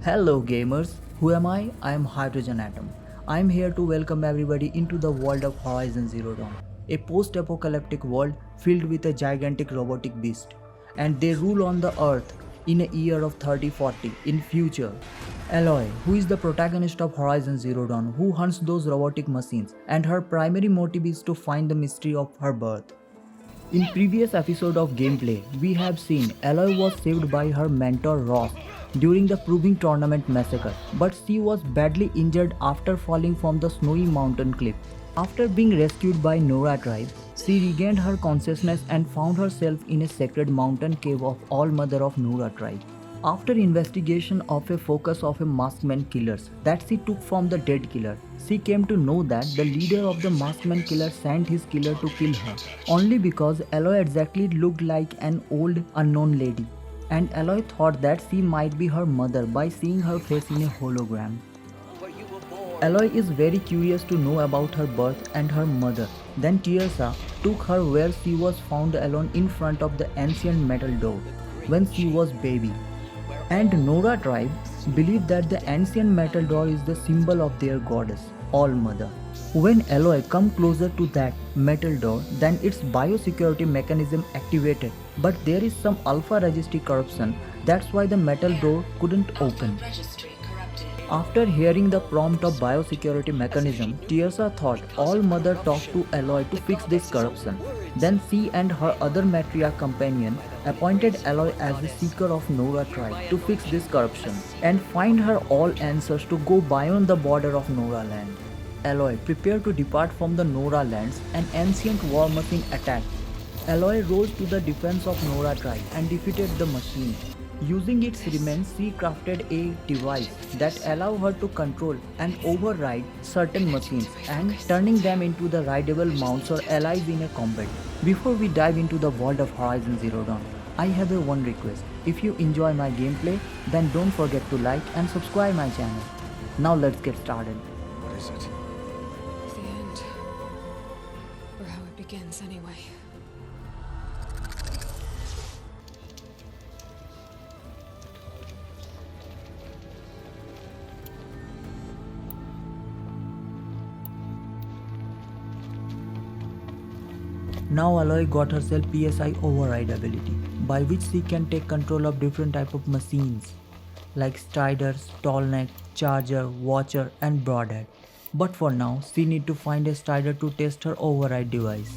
Hello gamers, who am I? I am Hydrogen Atom. I am here to welcome everybody into the world of Horizon Zero Dawn, a post-apocalyptic world filled with a gigantic robotic beast, and they rule on the earth in a year of 3040 in future. Aloy, who is the protagonist of Horizon Zero Dawn, who hunts those robotic machines, and her primary motive is to find the mystery of her birth. In previous episode of gameplay, we have seen Aloy was saved by her mentor Ross during the Proving Tournament massacre, but she was badly injured after falling from the snowy mountain cliff. After being rescued by Nora tribe, she regained her consciousness and found herself in a sacred mountain cave of All Mother of Nora tribe. After investigation of a focus of a maskman killers that she took from the dead killer, she came to know that the leader of the maskman killer sent his killer to kill her, only because Aloy exactly looked like an old unknown lady, and Aloy thought that she might be her mother by seeing her face in a hologram. Aloy is very curious to know about her birth and her mother. Then Tirsa took her where she was found alone in front of the ancient metal door when she was baby. And Nora tribe believe that the ancient metal door is the symbol of their goddess, All Mother. When Aloy come closer to that metal door, then its biosecurity mechanism activated, but there is some alpha registry corruption, that's why the metal door couldn't open. After hearing the prompt of biosecurity mechanism, Tirsa thought All Mother talked to Aloy to fix this corruption. Then she and her other matriarch companion appointed Aloy as the seeker of Nora tribe to fix this corruption and find her all answers to go beyond the border of Nora land. Aloy prepared to depart from the Nora lands. An ancient war machine attacked. Aloy rose to the defense of Nora tribe and defeated the machine. Using its remains, she crafted a device that allowed her to control and override certain machines and turning them into the rideable mounts or allies in a combat. Before we dive into the world of Horizon Zero Dawn, I have a one request. If you enjoy my gameplay, then don't forget to like and subscribe my channel. Now let's get started. What is it? The end. Or how it begins, anyway. Now Aloy got herself PSI override ability, by which she can take control of different type of machines like Striders, Tallneck, Charger, Watcher and Broadhead. But for now, she need to find a Strider to test her override device.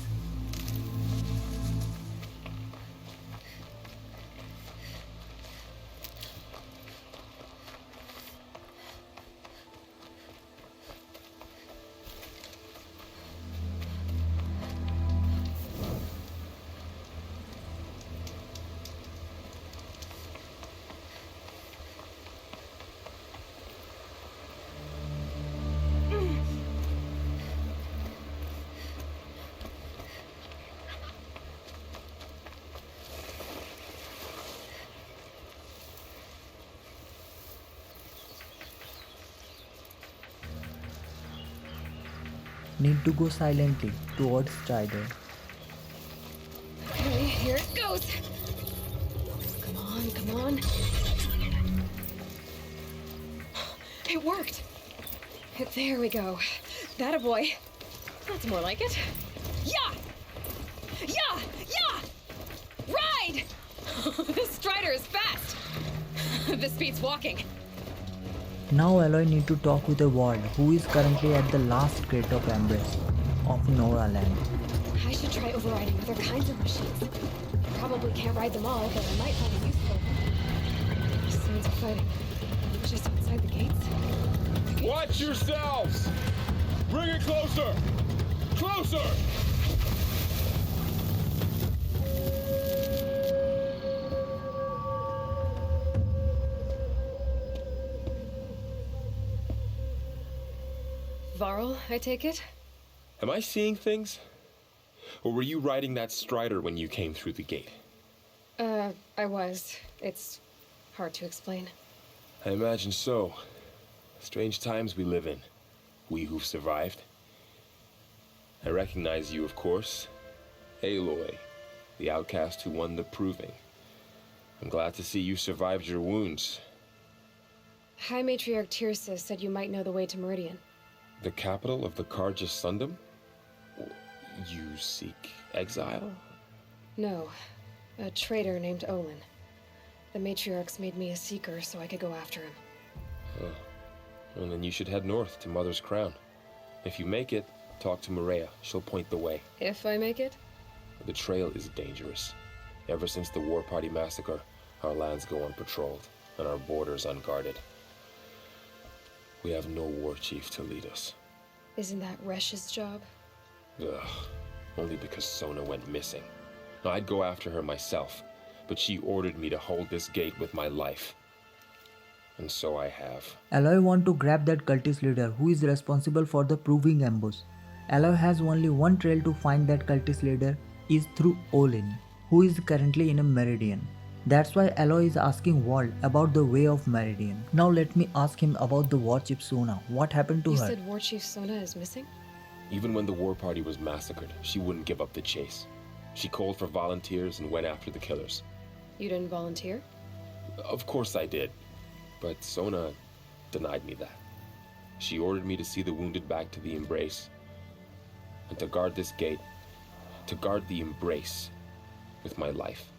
Need to go silently towards Strider. Okay, here it goes. Come on, come on. It worked. There we go. That a boy. That's more like it. Yeah! Yeah! Yeah! Ride! This Strider is fast. This beats walking. Now Aloy need to talk with a ward who is currently at the last crate of Embrace of Nora land. I should try overriding other kinds of machines. Probably can't ride them all, but I might find it useful. There's signs of fighting. Just outside the gates. Watch yourselves! Bring it closer! Closer! Varl, I take it? Am I seeing things? Or were you riding that Strider when you came through the gate? I was. It's hard to explain. I imagine so. Strange times we live in. We who've survived. I recognize you, of course. Aloy, the outcast who won the proving. I'm glad to see you survived your wounds. High Matriarch Tirsa said you might know the way to Meridian. The capital of the Carja Sundom? You seek exile? No, a traitor named Olin. The Matriarchs made me a seeker so I could go after him. Oh. Well, then you should head north to Mother's Crown. If you make it, talk to Maria. She'll point the way. If I make it? The trail is dangerous. Ever since the War Party massacre, our lands go unpatrolled, and our borders unguarded. We have no war chief to lead us. Isn't that Resh's job? Ugh. Only because Sona went missing. I'd go after her myself, but she ordered me to hold this gate with my life. And so I have. Aloy want to grab that cultist leader who is responsible for the proving ambush. Aloy has only one trail to find that cultist leader is through Olin, who is currently in a Meridian. That's why Aloy is asking Walt about the way of Meridian. Now let me ask him about the War Chief Sona. What happened to her? You said War Chief Sona is missing? Even when the War Party was massacred, she wouldn't give up the chase. She called for volunteers and went after the killers. You didn't volunteer? Of course I did. But Sona denied me that. She ordered me to see the wounded back to the Embrace. And to guard this gate. To guard the Embrace. With my life.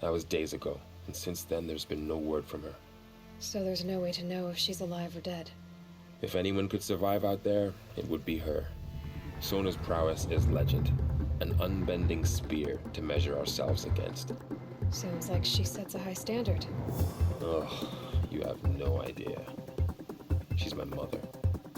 That was days ago. And since then there's been no word from her. So there's no way to know if she's alive or dead. If anyone could survive out there, it would be her. Sona's prowess is legend. An unbending spear to measure ourselves against. Sounds like she sets a high standard. Ugh, you have no idea. She's my mother.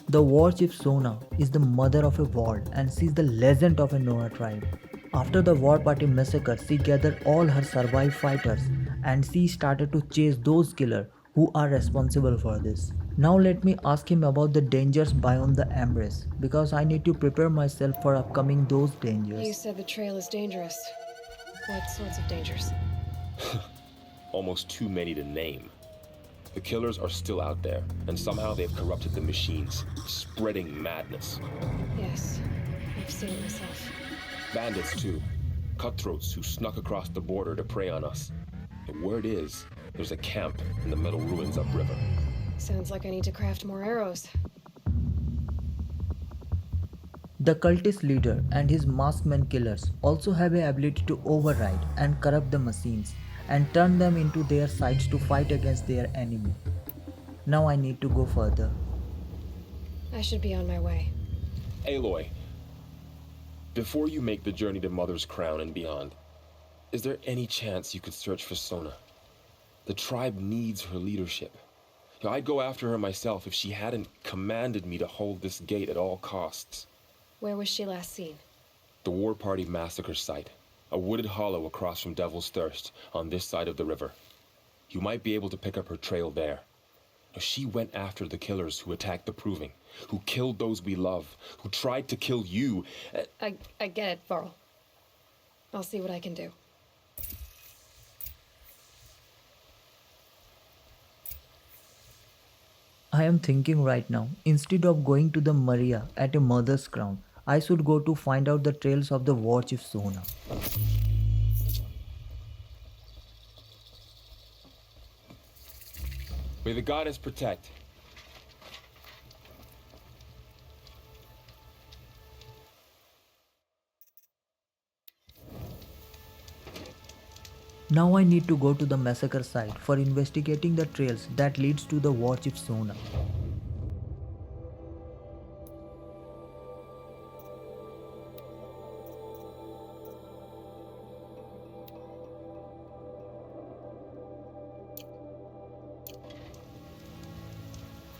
The War Chief Sona is the mother of a world and she's the legend of a Nora tribe. After the War Party massacre, she gathered all her survived fighters and she started to chase those killers who are responsible for this. Now let me ask him about the dangers beyond the Embrace, because I need to prepare myself for upcoming those dangers. You said the trail is dangerous. What sorts of dangers? Almost too many to name. The killers are still out there, and somehow they've corrupted the machines, spreading madness. Yes, I've seen it myself. Bandits, too. Cutthroats who snuck across the border to prey on us. The word is, there's a camp in the metal ruins upriver. Sounds like I need to craft more arrows. The cultist leader and his masked killers also have the ability to override and corrupt the machines and turn them into their sides to fight against their enemy. Now I need to go further. I should be on my way. Aloy, before you make the journey to Mother's Crown and beyond, is there any chance you could search for Sona? The tribe needs her leadership. I'd go after her myself if she hadn't commanded me to hold this gate at all costs. Where was she last seen? The War Party massacre site. A wooded hollow across from Devil's Thirst, on this side of the river. You might be able to pick up her trail there. She went after the killers who attacked the Proving, who killed those we love, who tried to kill you. I get it, Varl. I'll see what I can do. I am thinking right now, instead of going to the Maria at a Mother's Crown, I should go to find out the trails of the War Chief Sona. May the goddess protect. Now I need to go to the massacre site for investigating the trails that leads to the War Chief Sona.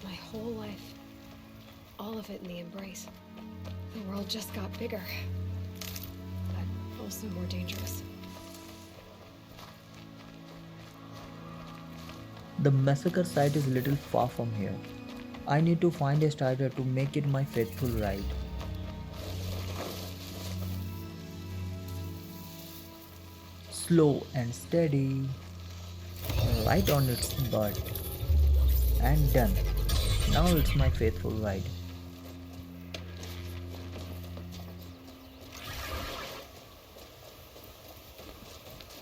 My whole life. All of it in the Embrace. The world just got bigger. But also more dangerous. The massacre site is a little far from here. I need to find a strider to make it my faithful ride. Slow and steady. Right on its butt. And done. Now it's my faithful ride.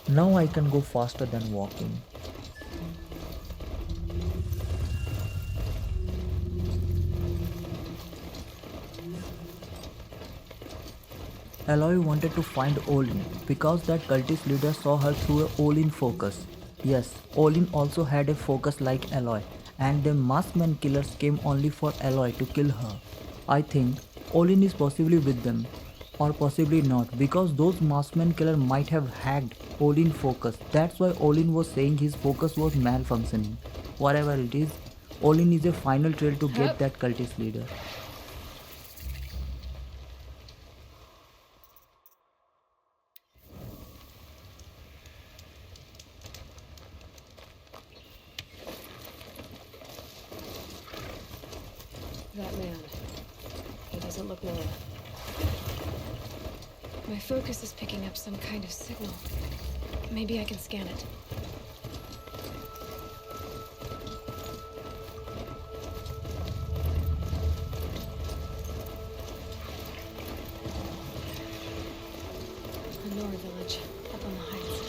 Now I can go faster than walking. Aloy wanted to find Olin because that cultist leader saw her through a Olin focus. Yes, Olin also had a focus like Aloy, and the maskman killers came only for Aloy to kill her. I think Olin is possibly with them, or possibly not, because those maskman killer might have hacked Olin focus. That's why Olin was saying his focus was malfunctioning. Whatever it is, Olin is a final trail to get Hup. that cultist leader. That man. He doesn't look normal. My focus is picking up some kind of signal. Maybe I can scan it. A Nora village, up on the heights.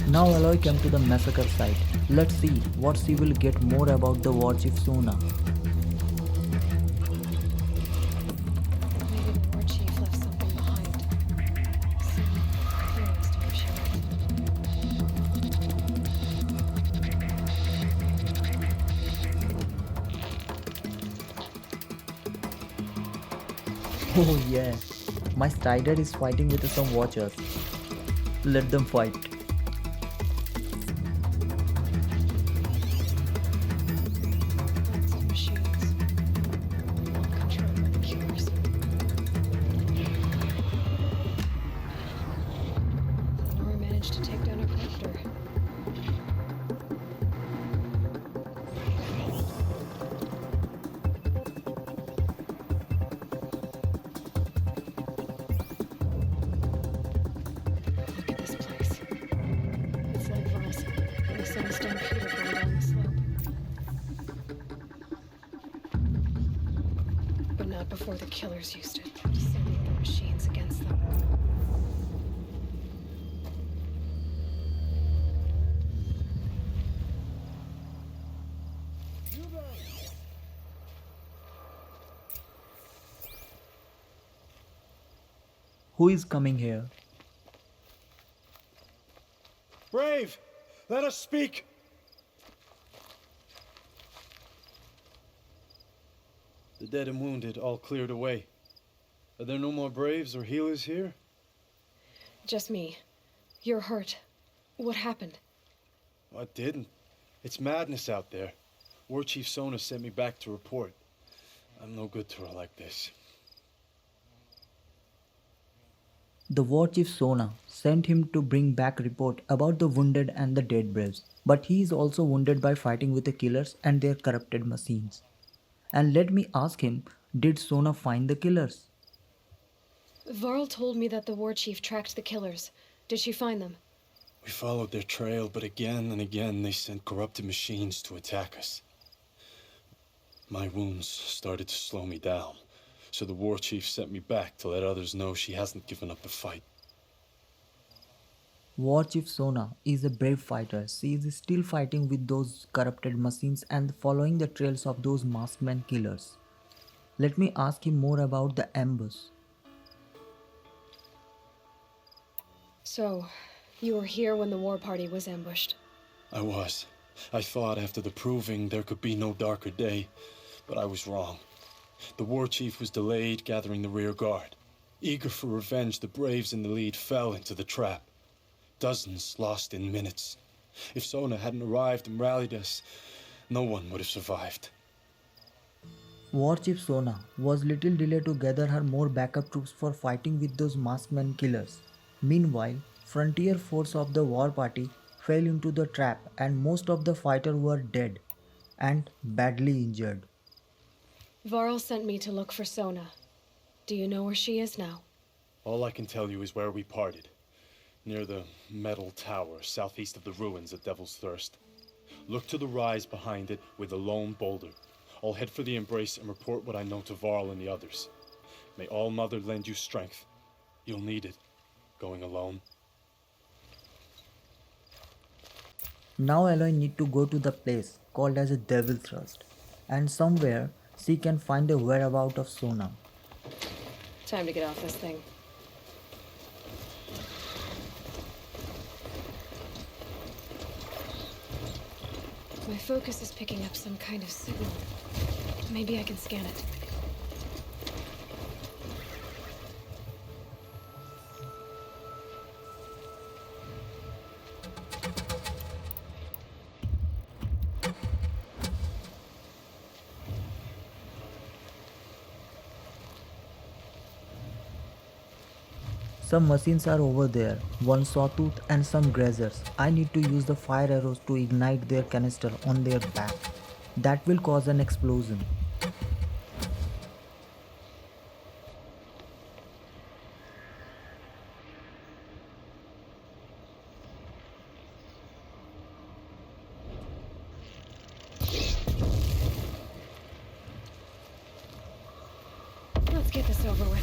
Now Aloy came to the massacre site. Let's see what she will get more about the War Chief Sona. Maybe the war chief left something behind. Some clues to where she went. Oh yeah, my Strider is fighting with some watchers. Let them fight. Lots of machines. All controlled by the killers. Nora managed to take down a corruptor. Look at this place. It's like Voss, the sandstone Peter going down the slope. But not before the killers used it, sending the machines against them. Who is coming here? Brave! Let us speak! The dead and wounded all cleared away. Are there no more Braves or healers here? Just me. You're hurt. What happened? I didn't. It's madness out there. War Chief Sona sent me back to report. I'm no good to her like this. The War Chief Sona sent him to bring back report about the wounded and the dead braves, but he is also wounded by fighting with the killers and their corrupted machines. And let me ask him, did Sona find the killers? Varl told me that the war chief tracked the killers. Did she find them? We followed their trail, but again and again they sent corrupted machines to attack us. My wounds started to slow me down, so the War Chief sent me back to let others know she hasn't given up the fight. War Chief Sona is a brave fighter. She is still fighting with those corrupted machines and following the trails of those masked killers. Let me ask him more about the ambush. So, you were here when the war party was ambushed. I was. I thought after the proving there could be no darker day, but I was wrong. The War Chief was delayed gathering the rear guard. Eager for revenge, the Braves in the lead fell into the trap. Dozens lost in minutes. If Sona hadn't arrived and rallied us, no one would have survived. War Chief Sona was little delayed to gather her more backup troops for fighting with those masked killers. Meanwhile, frontier force of the war party fell into the trap and most of the fighters were dead and badly injured. Varl sent me to look for Sona. Do you know where she is now? All I can tell you is where we parted. Near the metal tower, southeast of the ruins at Devil's Thirst. Look to the rise behind it with a lone boulder. I'll head for the embrace and report what I know to Varl and the others. May All Mother lend you strength. You'll need it, going alone. Now Aloy need to go to the place called as a Devil Thrust, and somewhere she can find the whereabouts of Sona. Time to get off this thing. My focus is picking up some kind of signal. Maybe I can scan it. Some machines are over there, one sawtooth and some grazers. I need to use the fire arrows to ignite their canister on their back. That will cause an explosion. Let's get this over with.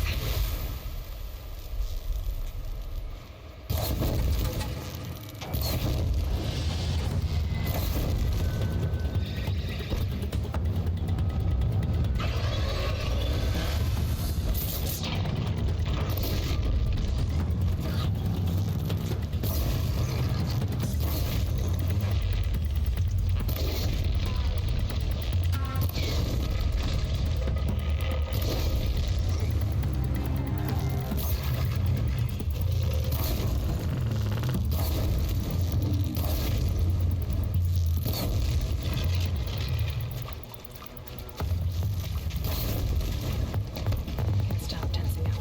Stop tensing up.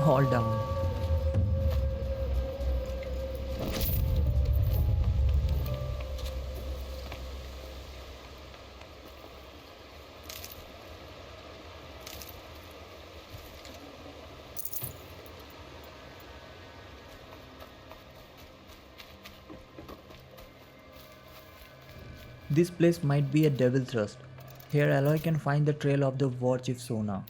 All down. This place might be a Devil Thrust. Here Aloy can find the trail of the War Chief Sona.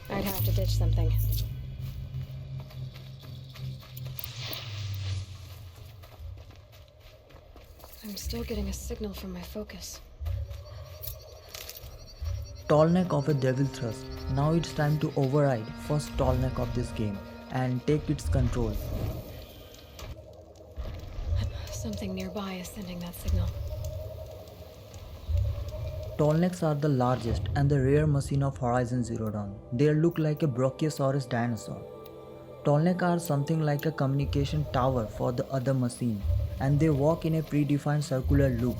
I'd have to ditch something. I'm still getting a signal from my focus. Tallneck of a Devil Thrust. Now it's time to override first Tallneck of this game and take its control. Something nearby is sending that signal. Tallnecks are the largest and the rare machine of Horizon Zero Dawn. They look like a Brachiosaurus dinosaur. Tallneck are something like a communication tower for the other machine, and they walk in a predefined circular loop.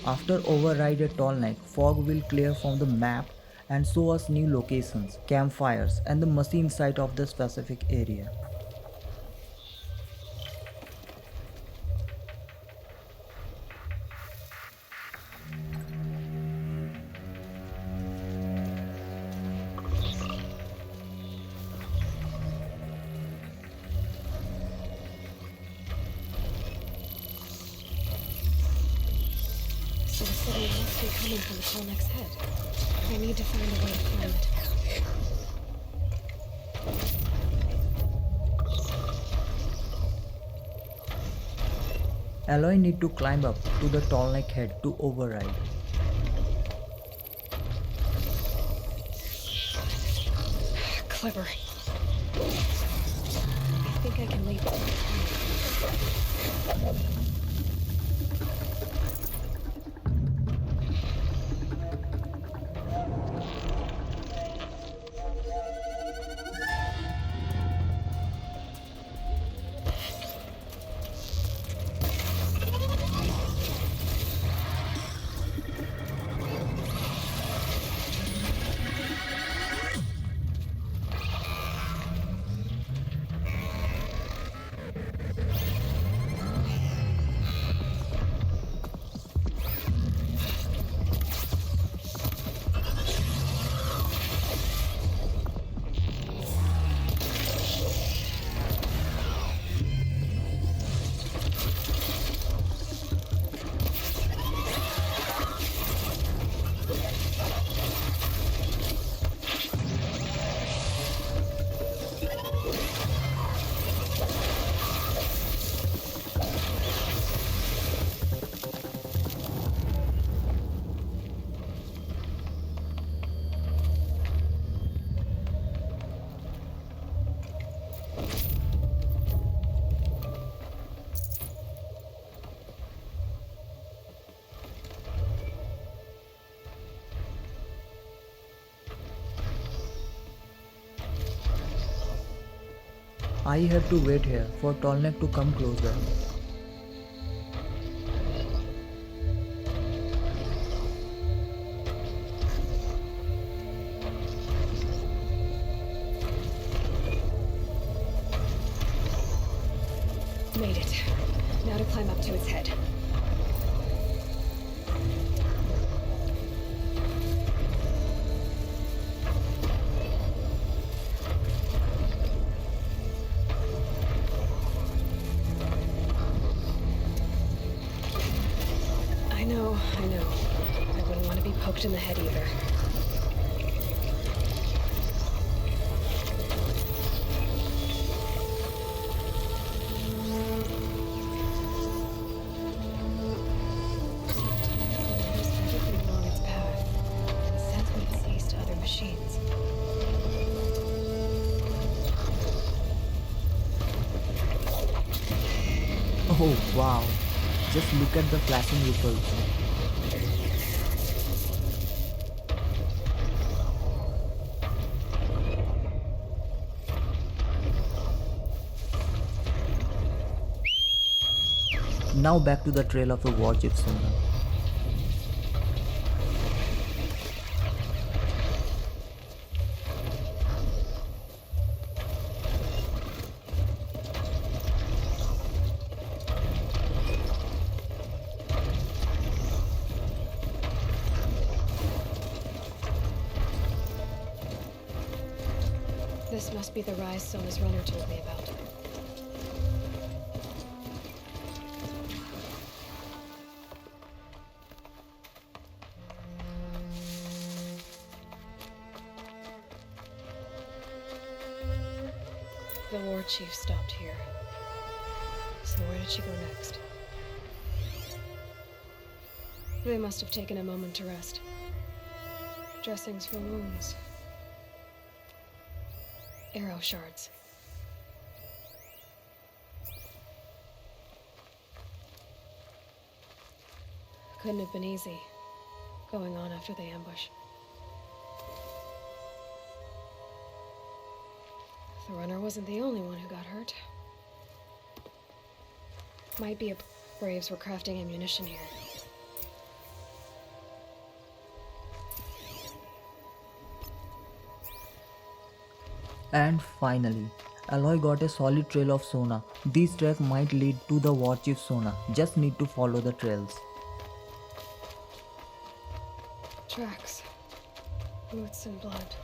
After override a Tallneck, fog will clear from the map and show us new locations, campfires, and the machine site of the specific area. So the signal must be coming from the Tallneck's head. I need to find a way to climb it. Aloy need to climb up to the Tallneck head to override. Clever. I think I can leap it. I have to wait here for Tallneck to come closer. Made it. Now to climb up to its head. I know. I wouldn't want to be poked in the head either. Everything along its path and sends what it sees to other machines. Oh wow, just look at the flashing ripples. Now back to the trail of the war Chief Sona. This must be the rise Sona's runner told me about. The war chief stopped here. So where did she go next? They must have taken a moment to rest. Dressings for wounds. Arrow shards. Couldn't have been easy, going on after the ambush. The runner wasn't the only one who got hurt. Might be a Braves were crafting ammunition here. And finally, Aloy got a solid trail of Sona. This track might lead to the war Chief Sona. Just need to follow the trails. Tracks. Boots and blood.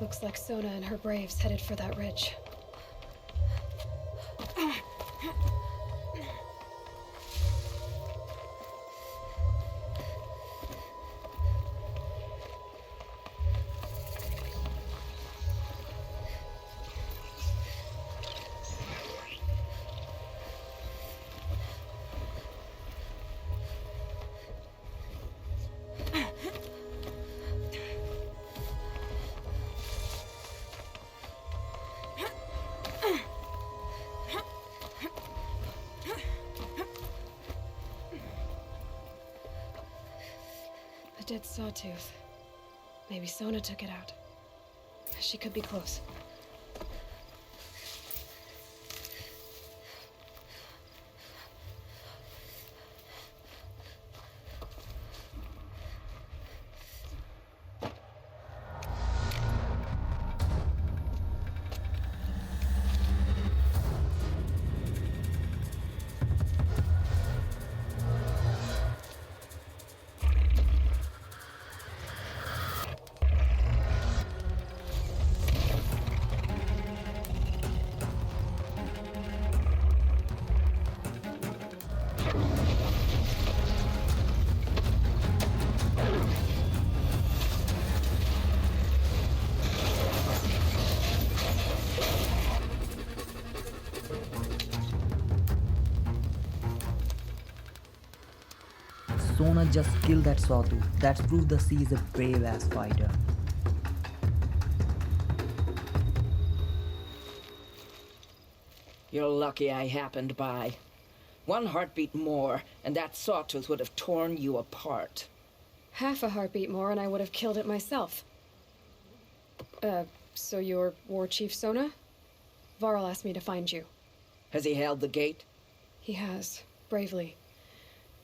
Looks like Sona and her braves headed for that ridge. A dead sawtooth. Maybe Sona took it out. She could be close. Sona just killed that sawtooth. That's proof the sea is a brave ass fighter. You're lucky I happened by. One heartbeat more, and that sawtooth would have torn you apart. Half a heartbeat more and I would have killed it myself. So you're War Chief Sona? Varl asked me to find you. Has he held the gate? He has, bravely.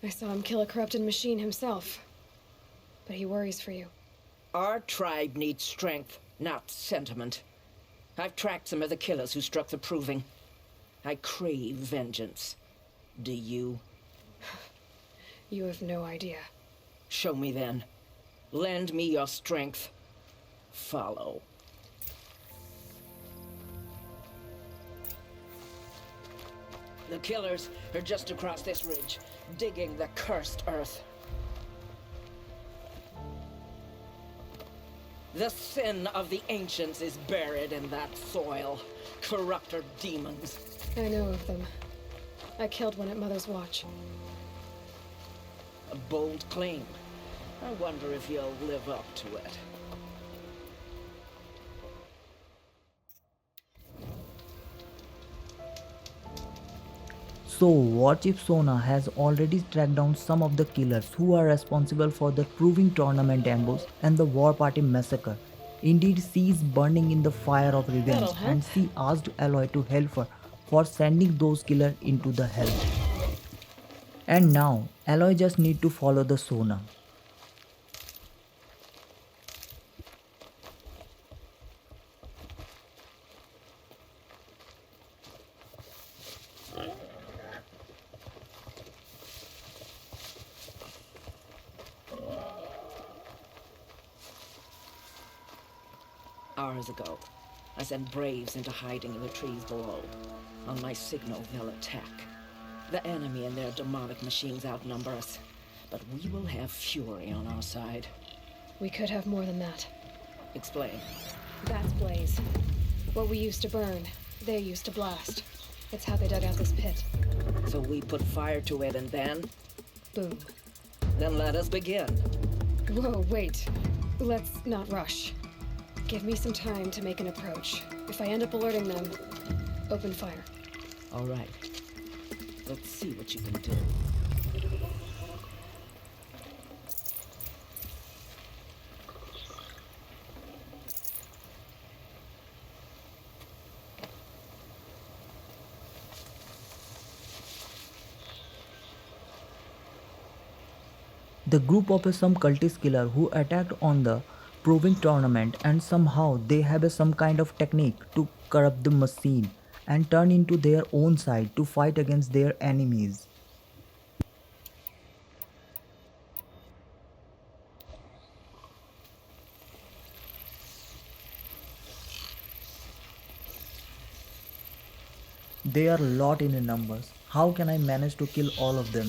I saw him kill a corrupted machine himself. But he worries for you. Our tribe needs strength, not sentiment. I've tracked some of the killers who struck the Proving. I crave vengeance. Do you? You have no idea. Show me then. Lend me your strength. Follow. The killers are just across this ridge, digging the cursed earth. The sin of the ancients is buried in that soil. Corruptor demons. I know of them. I killed one at Mother's Watch. A bold claim. I wonder if you'll live up to it. So, War Chief Sona has already tracked down some of the killers who are responsible for the Proving Tournament ambush and the War Party massacre. Indeed, she is burning in the fire of revenge, That'll help. and she asked Aloy to help her for sending those killers into the hell. And now, Aloy just need to follow the Sona. Hours ago, I sent Braves into hiding in the trees below. On my signal, they'll attack. The enemy and their demonic machines outnumber us, but we will have fury on our side. We could have more than that. Explain. That's Blaze. What we used to burn, they used to blast. It's how they dug out this pit. So we put fire to it and then? Boom. Then let us begin. Whoa, wait. Let's not rush. Give me some time to make an approach. If I end up alerting them, open fire. All right. Let's see what you can do. The group of some cultist killer who attacked on the Proving Tournament, and somehow they have some kind of technique to corrupt the machine and turn into their own side to fight against their enemies. They are a lot in numbers. How can I manage to kill all of them?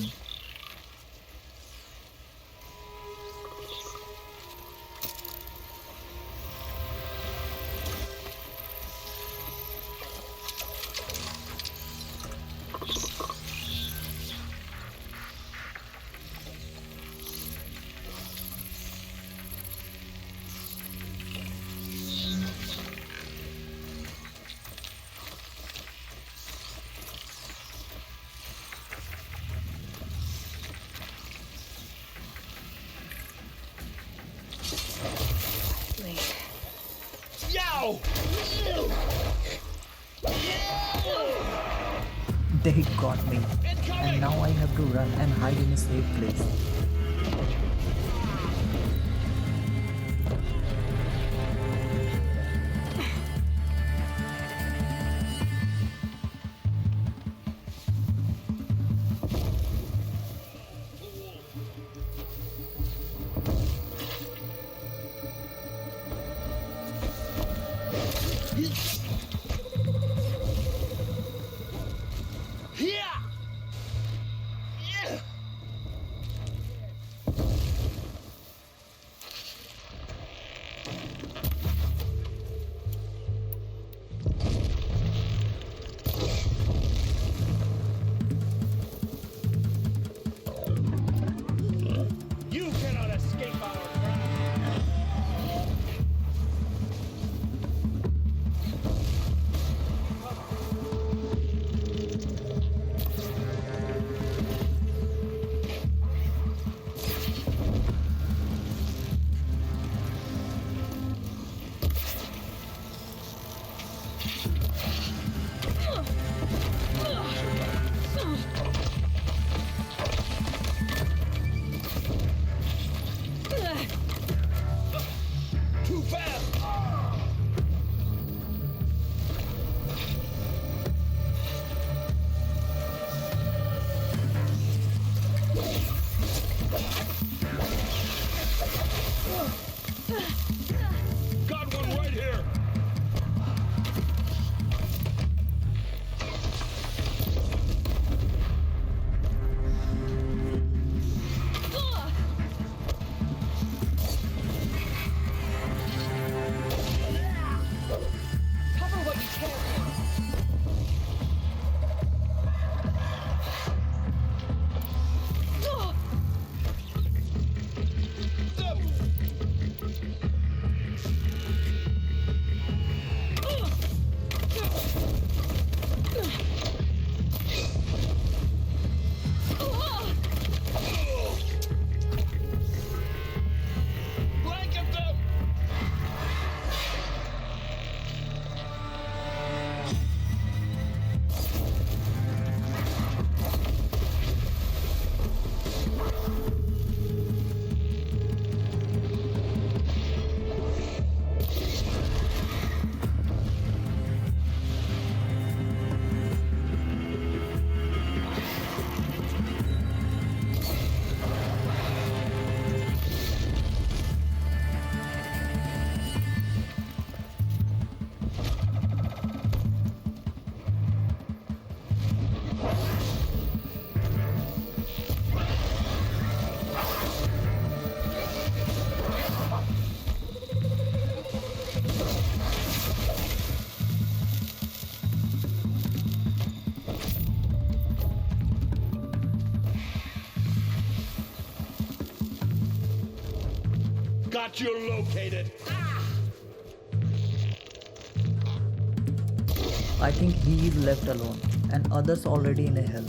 They got me, and now I have to run and hide in a safe place. You cannot escape our wrath! got you located. I think he is left alone, and others already in a hell.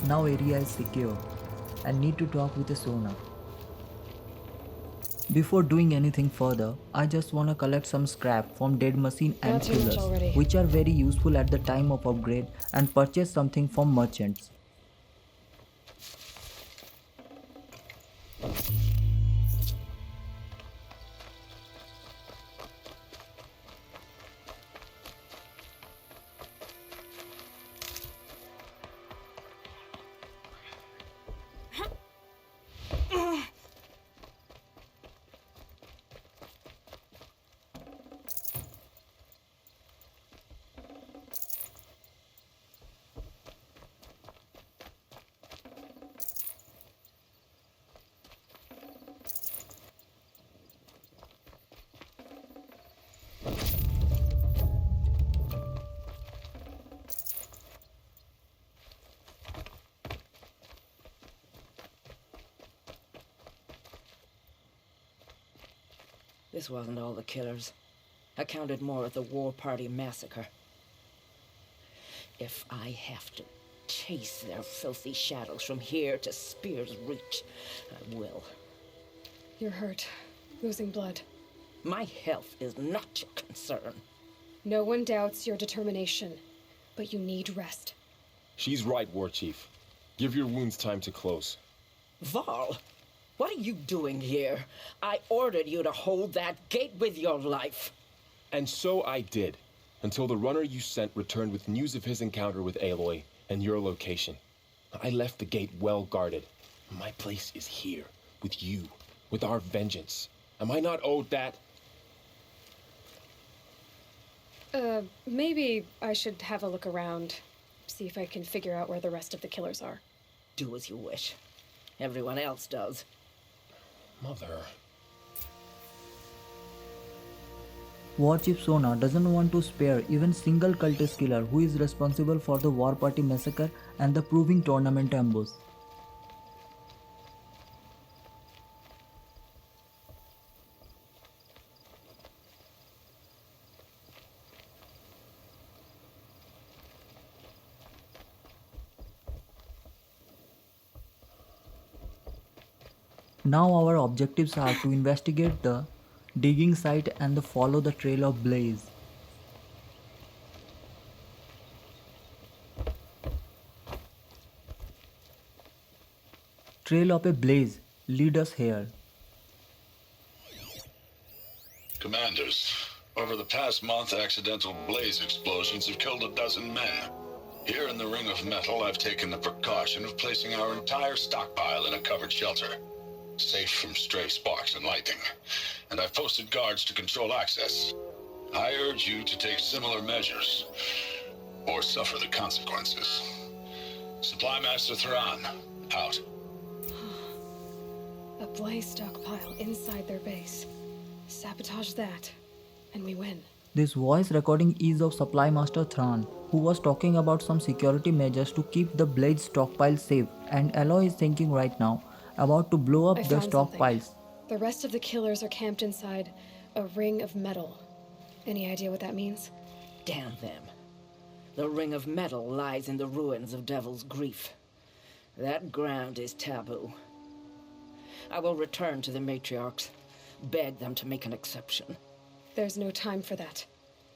Now area is secure and need to talk with a Sona. Before doing anything further, I just wanna collect some scrap from dead machine and Not too much killers, already. which are very useful at the time of upgrade, and purchase something from merchants. This wasn't all the killers. I counted more at the War Party massacre. If I have to chase their filthy shadows from here to Spear's Reach, I will. You're hurt. Losing blood. My health is not your concern. No one doubts your determination, but you need rest. She's right, War Chief. Give your wounds time to close. Val, what are you doing here? I ordered you to hold that gate with your life. And so I did, until the runner you sent returned with news of his encounter with Aloy and your location. I left the gate well guarded. My place is here, with you, with our vengeance. Am I not owed that? Maybe I should have a look around. See if I can figure out where the rest of the killers are. Do as you wish. Everyone else does. Mother. War Chief Sona doesn't want to spare even single cultist killer who is responsible for the War Party massacre and the Proving Tournament ambush. Now our objectives are to investigate the digging site and follow the trail of Blaze. Trail of a Blaze, lead us here. Commanders, over the past month, accidental blaze explosions have killed 12 men. Here in the Ring of Metal, I've taken the precaution of placing our entire stockpile in a covered shelter, safe from stray sparks and lightning, and I've posted guards to control access. I urge you to take similar measures, or suffer the consequences. Supply Master Thran, out. A Blaze stockpile inside their base. Sabotage that, and we win. This voice recording is of Supply Master Thran, who was talking about some security measures to keep the Blaze stockpile safe, and Aloy is thinking right now about to blow up I the found something. stockpiles. The rest of the killers are camped inside a ring of metal. Any idea what that means? Damn them. The Ring of Metal lies in the ruins of Devil's Grief. That ground is taboo. I will return to the matriarchs, beg them to make an exception. There's no time for that.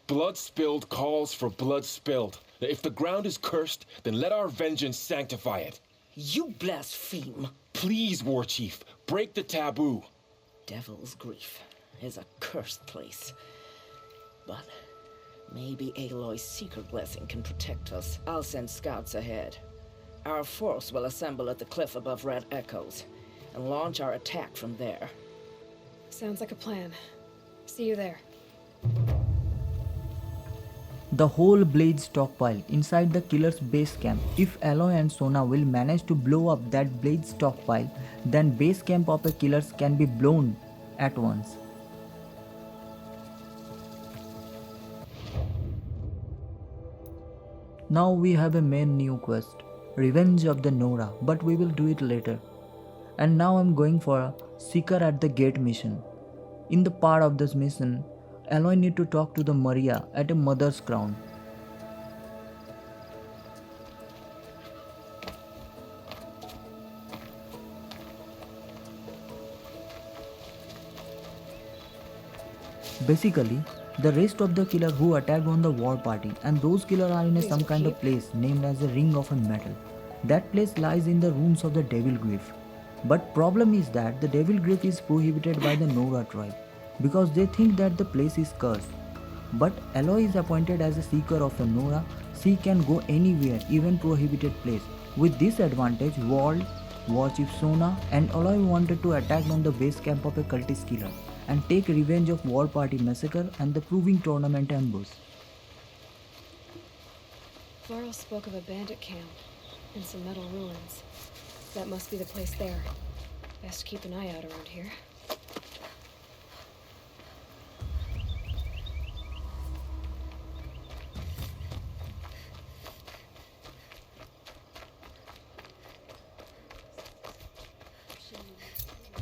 Blood spilled calls for blood spilled. If the ground is cursed, then let our vengeance sanctify it. You blaspheme. Please, War Chief, break the taboo. Devil's Grief is a cursed place. But maybe Aloy's secret blessing can protect us. I'll send scouts ahead. Our force will assemble at the cliff above Red Echoes and launch our attack from there. Sounds like a plan. See you there. The whole Blaze stockpile inside the killer's base camp. If Aloy and Sona will manage to blow up that Blaze stockpile, then base camp of a killers can be blown at once. Now we have a main new quest, Revenge of the Nora, but we will do it later. And now I'm going for a Seeker at the Gate mission. In the part of this mission, Aloy need to talk to the Maria at a mother's crown. Basically, the rest of the killer who attacked on the war party, and those killers are in some kind of place named as the Ring of a Metal. That place lies in the ruins of the Devil Grave. But problem is that the Devil Grave is prohibited by the Nora tribe because they think that the place is cursed. But Aloy is appointed as a seeker of the Nora. She can go anywhere, even prohibited place. With this advantage, Wald, War Chief Sona and Aloy wanted to attack on the base camp of a cultist killer and take revenge of War Party massacre and the Proving Tournament ambush. Varl spoke of a bandit camp and some metal ruins. That must be the place there. Best keep an eye out around here.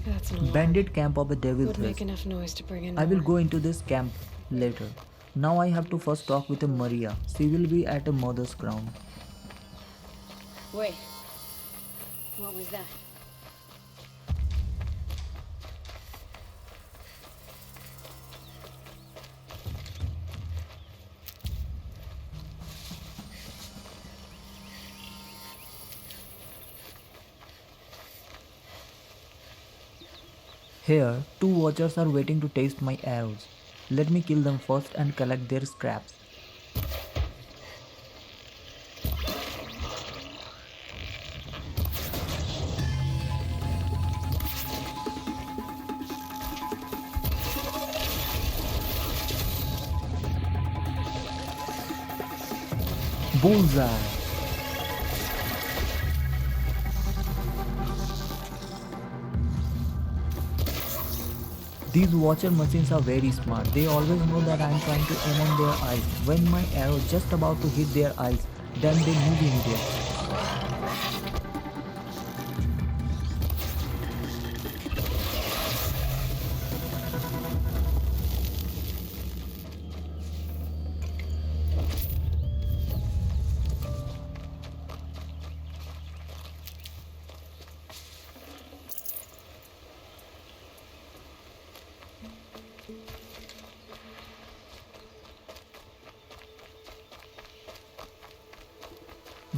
That's an alarm. Bandit camp of a Devil's Would make Race. enough noise to bring in I will more. go into this camp later. Now I have to first talk with a Maria. She will be at a mother's crown. Wait. What was that? Here, two watchers are waiting to taste my arrows. Let me kill them first and collect their scraps. Bullseye! These watcher machines are very smart. They always know that I am trying to aim on their eyes. When my arrow is just about to hit their eyes, then they move immediately.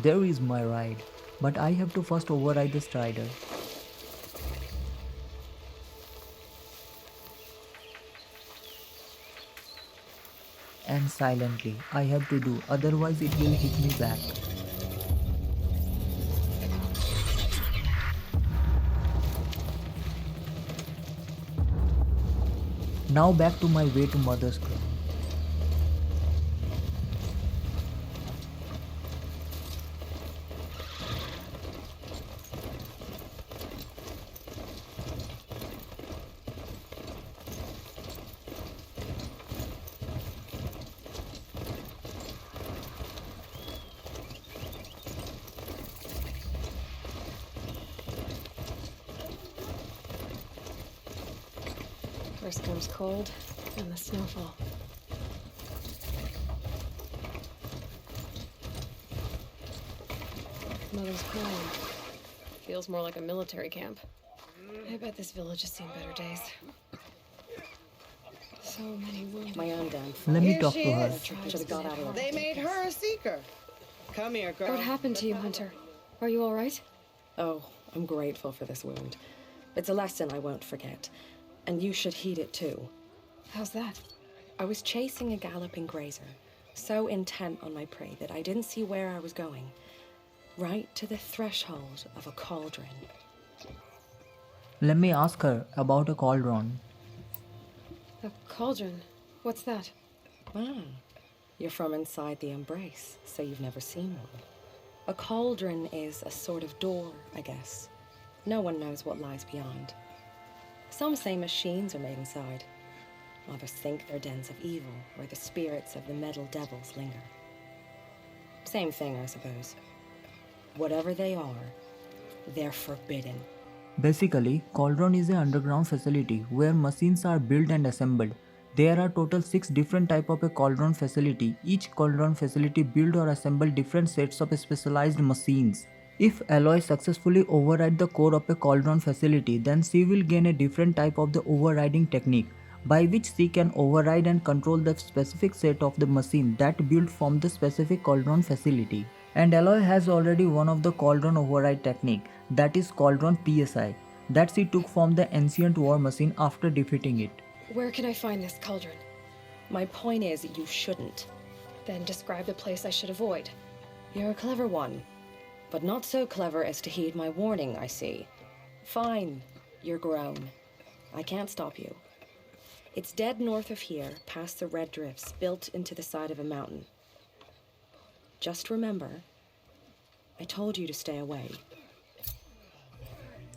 There is my ride, but I have to first override the strider. And silently, I have to do, otherwise it will hit me back. Now back to my way to Mother's Crown. First comes cold, and the snowfall. Mother's Crown. Feels more like a military camp. I bet this village has seen better days. So many wounded. My own downfall. Let me Here talk she to her. is. Should have got out of They made her a seeker. Come here, girl. What happened to you, Hunter? Are you all right? Oh, I'm grateful for this wound. It's a lesson I won't forget. And you should heed it too. How's that? I was chasing a galloping grazer, so intent on my prey that I didn't see where I was going. Right to the threshold of a cauldron. Let me ask her about a cauldron. A cauldron. What's that? Ah, you're from inside the embrace, so you've never seen one. A cauldron is a sort of door, I guess. No one knows what lies beyond. Some say machines are made inside. Others think they're dens of evil, where the spirits of the metal devils linger. Same thing, I suppose. Whatever they are, they're forbidden. Basically, Cauldron is an underground facility where machines are built and assembled. There are total 6 different types of a Cauldron facility. Each Cauldron facility build or assemble different sets of specialized machines. If Aloy successfully override the core of a Cauldron facility, then she will gain a different type of the overriding technique, by which she can override and control the specific set of the machine that built from the specific Cauldron facility. And Aloy has already one of the Cauldron override technique, that is Cauldron PSI, that she took from the ancient war machine after defeating it. Where can I find this cauldron? My point is, you shouldn't. Then describe the place I should avoid. You're a clever one, but not so clever as to heed my warning, I see. Fine, you're grown. I can't stop you. It's dead north of here, past the red drifts, built into the side of a mountain. Just remember, I told you to stay away.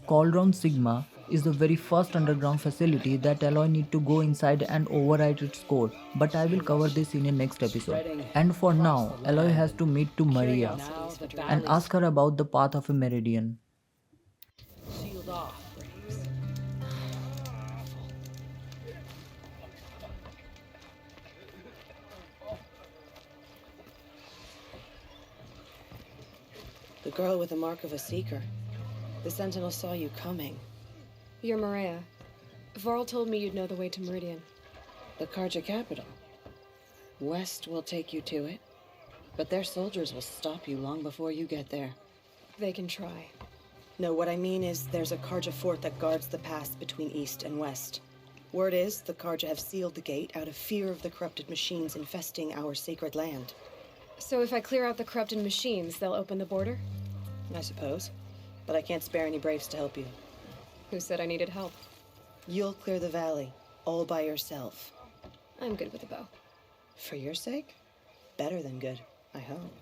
Cauldron Sigma is the very first underground facility that Aloy need to go inside and override its core, but I will cover this in a next episode. And for now, Aloy has to meet to Maria and ask her about the path of a Meridian. Sealed off, Braves. The girl with the mark of a seeker. The Sentinel saw you coming. You're Maria. Varl told me you'd know the way to Meridian. The Karja capital. West will take you to it, but their soldiers will stop you long before you get there. They can try. No, what I mean is there's a Karja fort that guards the pass between East and West. Word is the Karja have sealed the gate out of fear of the corrupted machines infesting our sacred land. So if I clear out the corrupted machines, they'll open the border? I suppose. But I can't spare any braves to help you. Who said I needed help? You'll clear the valley, all by yourself. I'm good with a bow. For your sake? Better than good, I hope.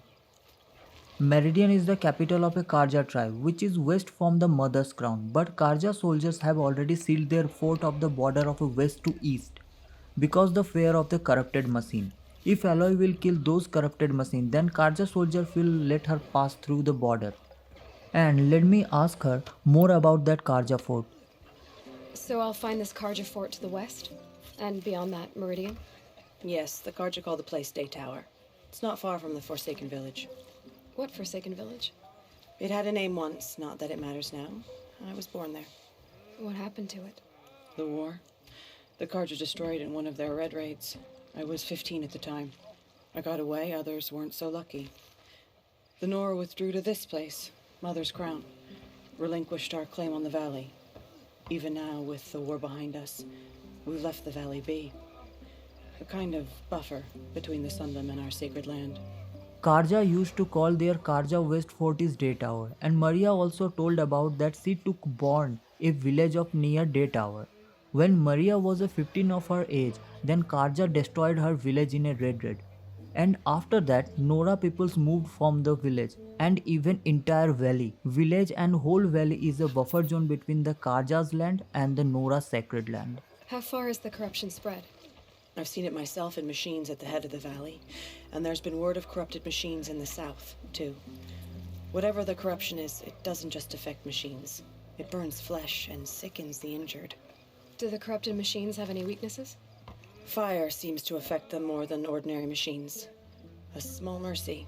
Meridian is the capital of a Karja tribe, which is west from the Mother's Crown, but Karja soldiers have already sealed their fort of the border of west to east, because the fear of the corrupted machine. If Aloy will kill those corrupted machines, then Karja soldiers will let her pass through the border. And let me ask her more about that Karja fort. So I'll find this Karja fort to the west? And beyond that, Meridian? Yes, the Karja call the place Day Tower. It's not far from the Forsaken Village. What Forsaken Village? It had a name once, not that it matters now. I was born there. What happened to it? The war. The Karja destroyed in one of their red raids. I was 15 at the time. I got away, others weren't so lucky. The Nora withdrew to this place, Mother's Crown, relinquished our claim on the valley. Even now, with the war behind us, we've left the valley be. A kind of buffer between the Sundom and our sacred land. Karja used to call their Karja West Fort is Day Tower, and Maria also told about that she took Born, a village of near Day Tower. When Maria was 15 of her age, then Karja destroyed her village in a red raid. And after that, Nora peoples moved from the village, and even entire valley. Village and whole valley is a buffer zone between the Karja's land and the Nora sacred land. How far is the corruption spread? I've seen it myself in machines at the head of the valley, and there's been word of corrupted machines in the south, too. Whatever the corruption is, it doesn't just affect machines. It burns flesh and sickens the injured. Do the corrupted machines have any weaknesses? Fire seems to affect them more than ordinary machines. A small mercy.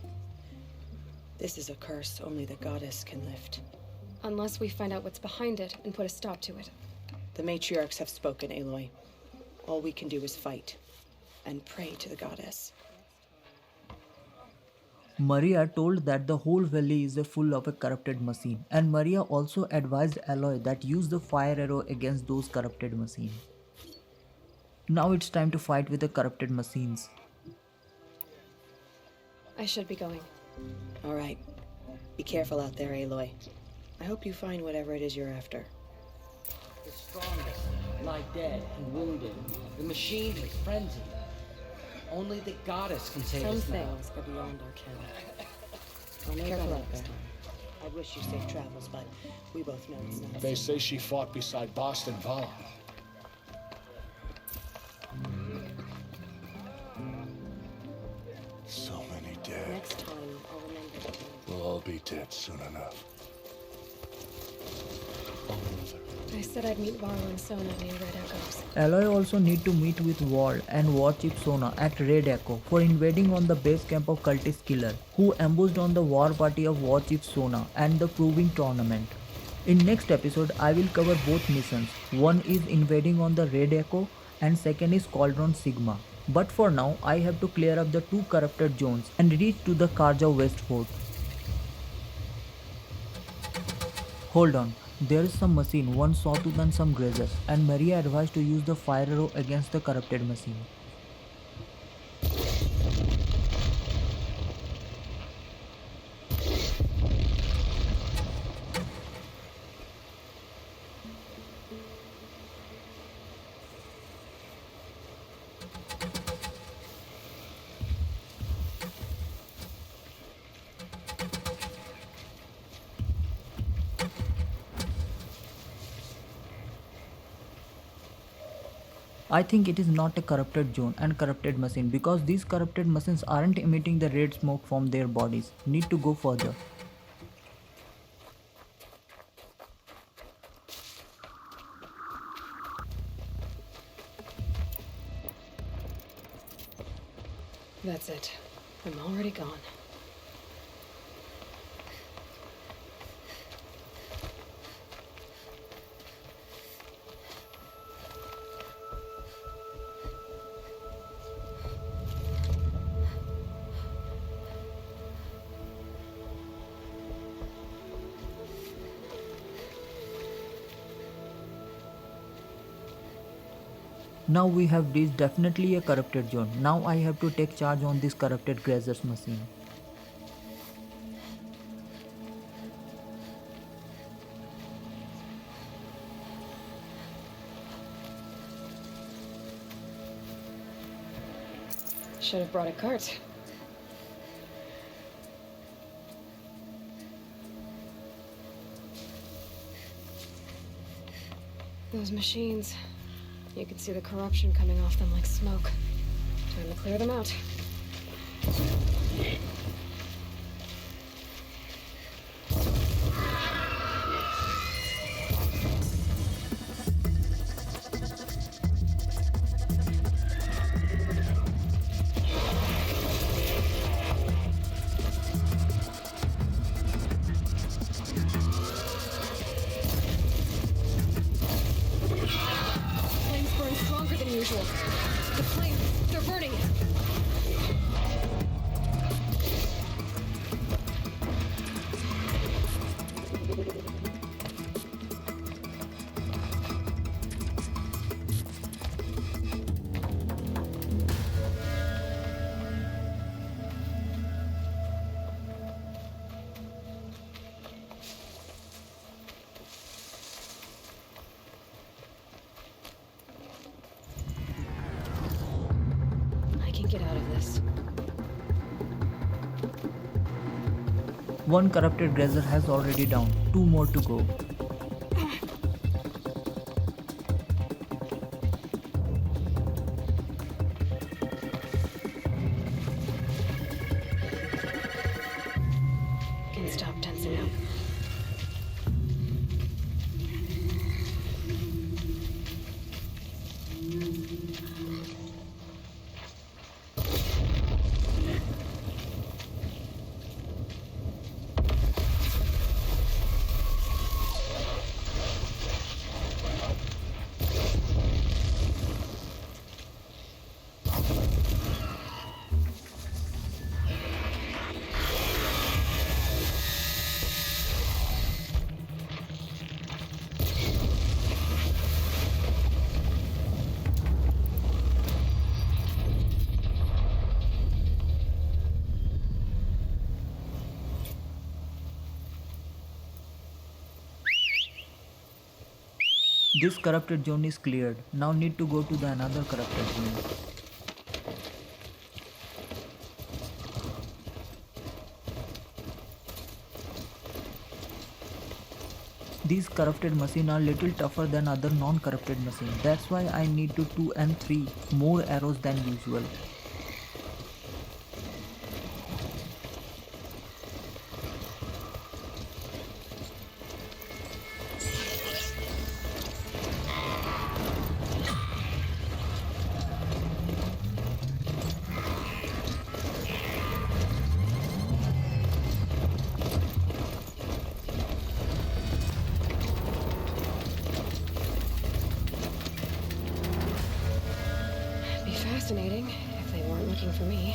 This is a curse only the goddess can lift. Unless we find out what's behind it and put a stop to it. The matriarchs have spoken, Aloy. All we can do is fight and pray to the goddess. Maria told that the whole valley is full of a corrupted machine, and Maria also advised Aloy that use the fire arrow against those corrupted machines. Now it's time to fight with the corrupted machines. I should be going. All right. Be careful out there, Aloy. I hope you find whatever it is you're after. The strongest lie dead and wounded. The machine is frenzied. Only the goddess can save Some us now. things go beyond our ken. I'll know Careful better out next there. time. I wish you safe travels, but we both know it's not. They say she fought beside Boston Vala. So many dead. next time I'll remember to do. We'll all be dead soon enough. Oh, Mother. I said I'd meet Varl and Sona near Red Echoes. Aloy also need to meet with Wall and War Chief Sona at Red Echo for invading on the base camp of cultist killer who ambushed on the war party of War Chief Sona and the proving tournament. In next episode I will cover both missions. One is invading on the Red Echo and second is Cauldron Sigma. But for now I have to clear up the two corrupted zones and reach to the Karja West Fort. Hold on. There is some machine, one sawtooth and some grazers, and Maria advised to use the fire arrow against the corrupted machine. I think it is not a corrupted zone and corrupted machine because these corrupted machines aren't emitting the red smoke from their bodies. Need to go further. That's it. I'm already gone. Now we have reached definitely a corrupted zone. Now I have to take charge on this corrupted grazers machine. Should have brought a cart. Those machines. You can see the corruption coming off them like smoke. Time to clear them out. Flames burn stronger than usual. The flames, they're burning. I can get out of this. One corrupted grazer has already down. Two more to go. Can stop tensing up. This corrupted zone is cleared. Now need to go to the another corrupted zone. These corrupted machines are little tougher than other non-corrupted machines. That's why I need to 2 and 3 more arrows than usual. fascinating, if they weren't looking for me.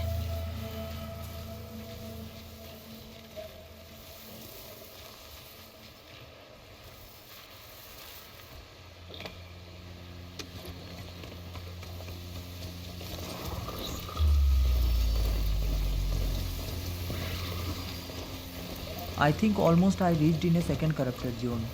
I think almost I reached in a second corrupted zone.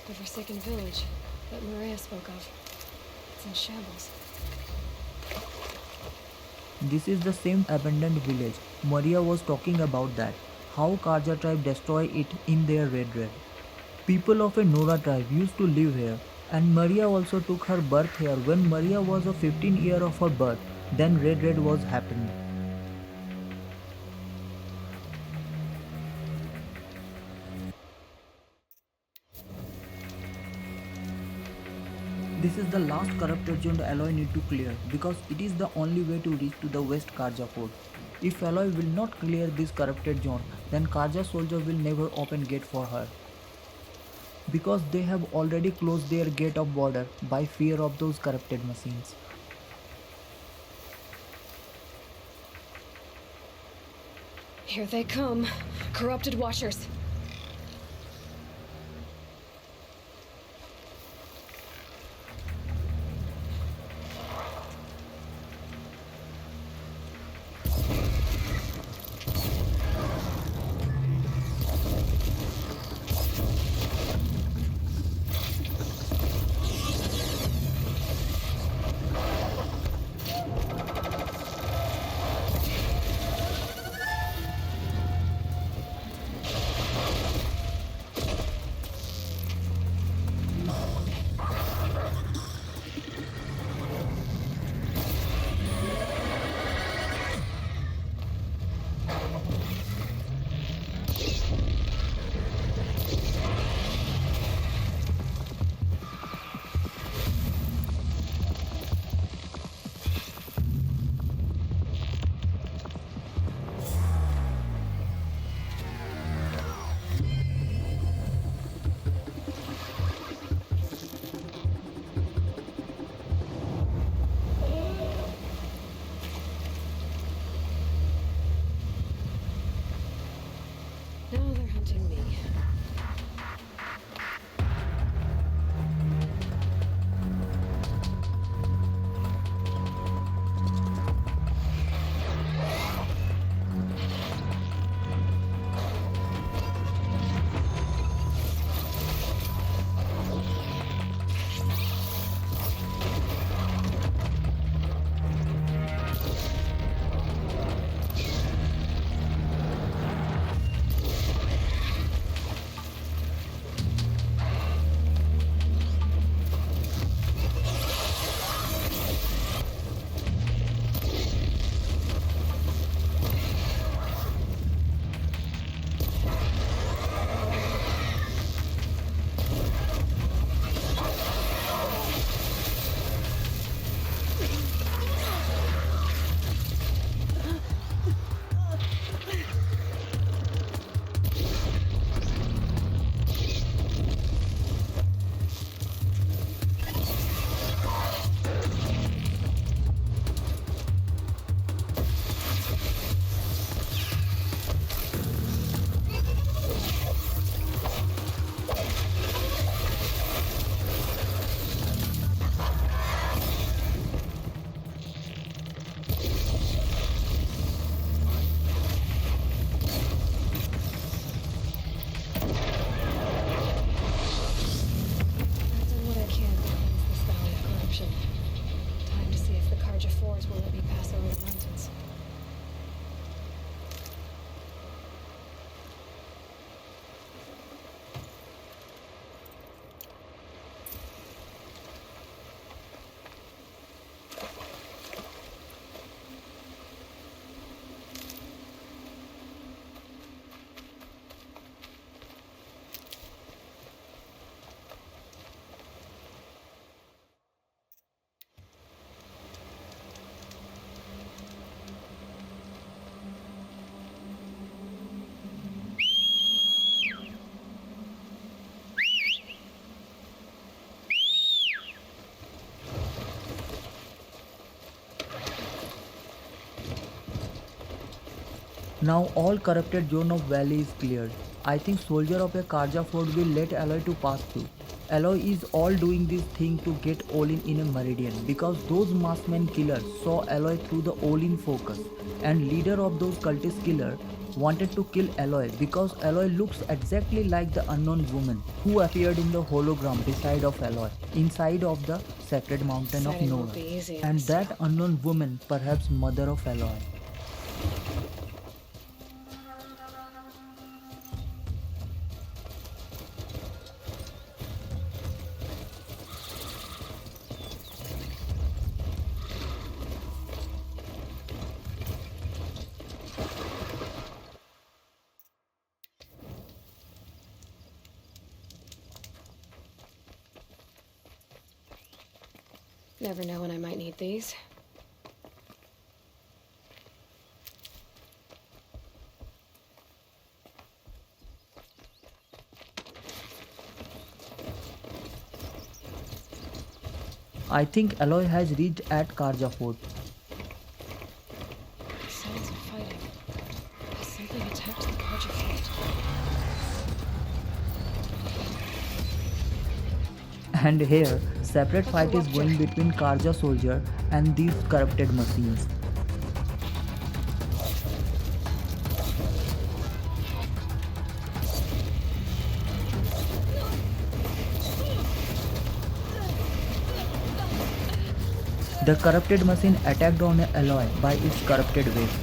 The Forsaken Village that Maria spoke of. It's in shambles. This is the same abandoned village. Maria was talking about that. How Karja tribe destroy it in their Red Raid. People of a Nora tribe used to live here, and Maria also took her birth here when Maria was a 15 year of her birth. Then Red Raid was happening. This is the last corrupted zone Aloy need to clear because it is the only way to reach to the West Karja fort. If Aloy will not clear this corrupted zone, then Karja soldier will never open gate for her. Because they have already closed their gate of border by fear of those corrupted machines. Here they come. Corrupted Watchers. Now they're hunting me. Now all corrupted zone of valley is cleared. I think soldier of a Karja fort will let Aloy to pass through. Aloy is all doing this thing to get Olin in a Meridian because those maskman killers saw Aloy through the Olin focus, and leader of those cultist killer wanted to kill Aloy because Aloy looks exactly like the unknown woman who appeared in the hologram beside of Aloy inside of the sacred mountain of Deciding Nora, won't be easy, and Acer. that unknown woman perhaps mother of Aloy. Never know when I might need these. I think Aloy has reached at Karja fort. Sounds of fighting. Has something attacked the Karja fort? And here, separate fight is going between Karja soldier and these corrupted machines. The corrupted machine attacked on Aloy by its corrupted wave.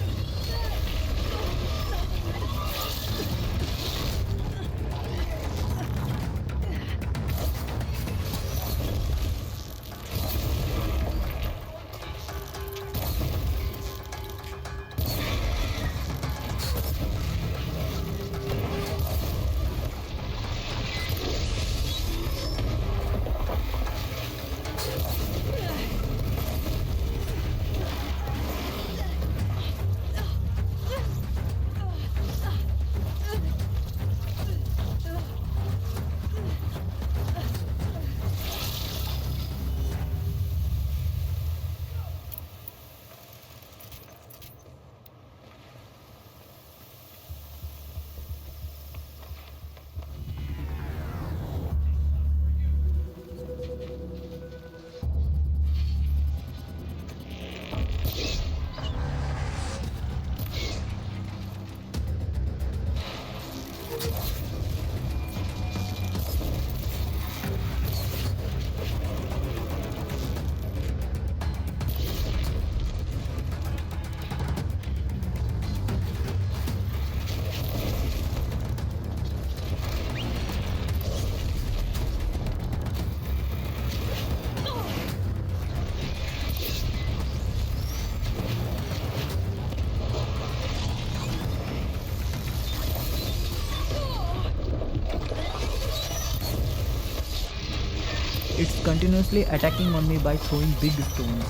It's continuously attacking on me by throwing big stones.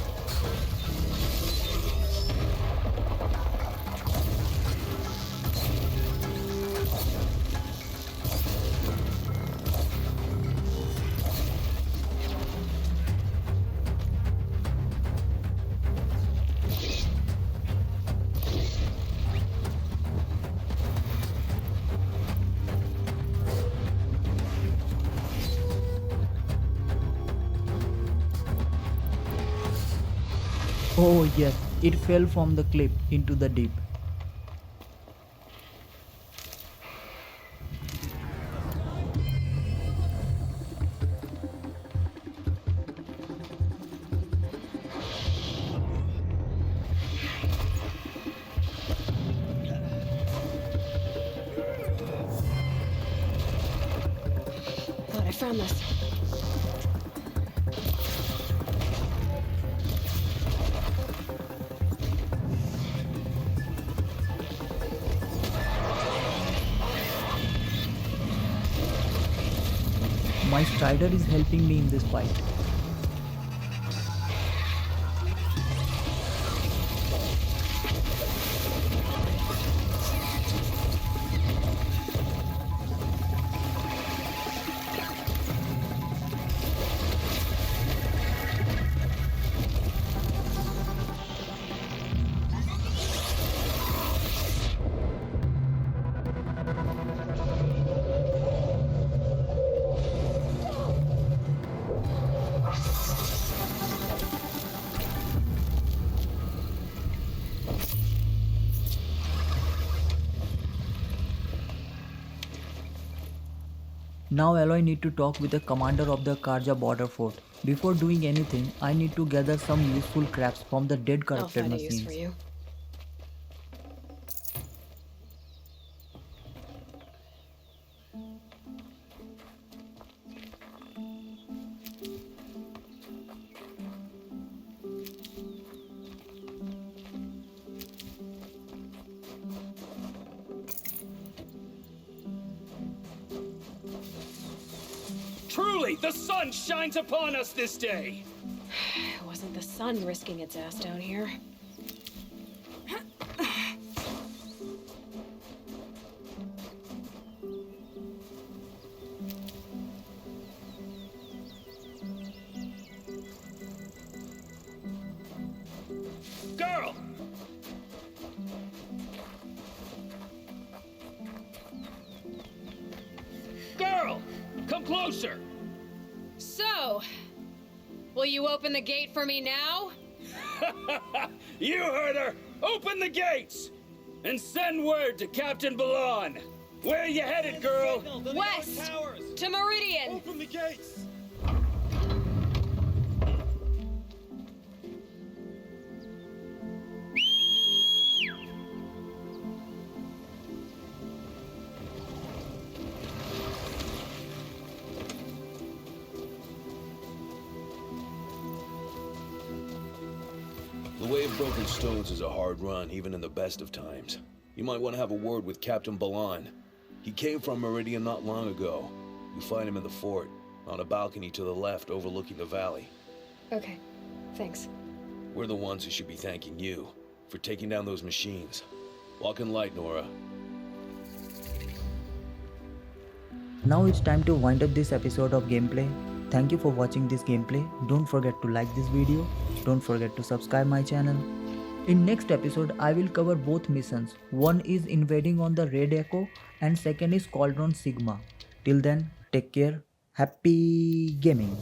Oh yes, it fell from the cliff into the deep. Thought I found this. My strider is helping me in this fight. Now Aloy need to talk with the commander of the Karja border fort. Before doing anything, I need to gather some useful scraps from the dead I'll corrupted find a use machines. for you. Truly, the sun shines upon us this day! It wasn't the sun risking its ass down here. Girl! Girl! Come closer! So, will you open the gate for me now? You heard her! Open the gates! And send word to Captain Balan! Where you headed, girl? West! To Meridian! Open the gates! The way of broken stones is a hard run, even in the best of times. You might want to have a word with Captain Balan. He came from Meridian not long ago. You find him in the fort, on a balcony to the left overlooking the valley. Okay, thanks. We're the ones who should be thanking you for taking down those machines. Walk in light, Nora. Now it's time to wind up this episode of gameplay. Thank you for watching this gameplay. Don't forget to like this video. Don't forget to subscribe my channel. In next episode, I will cover both missions. One is invading on the Red Echo and second is Cauldron Sigma. Till then, take care. Happy gaming.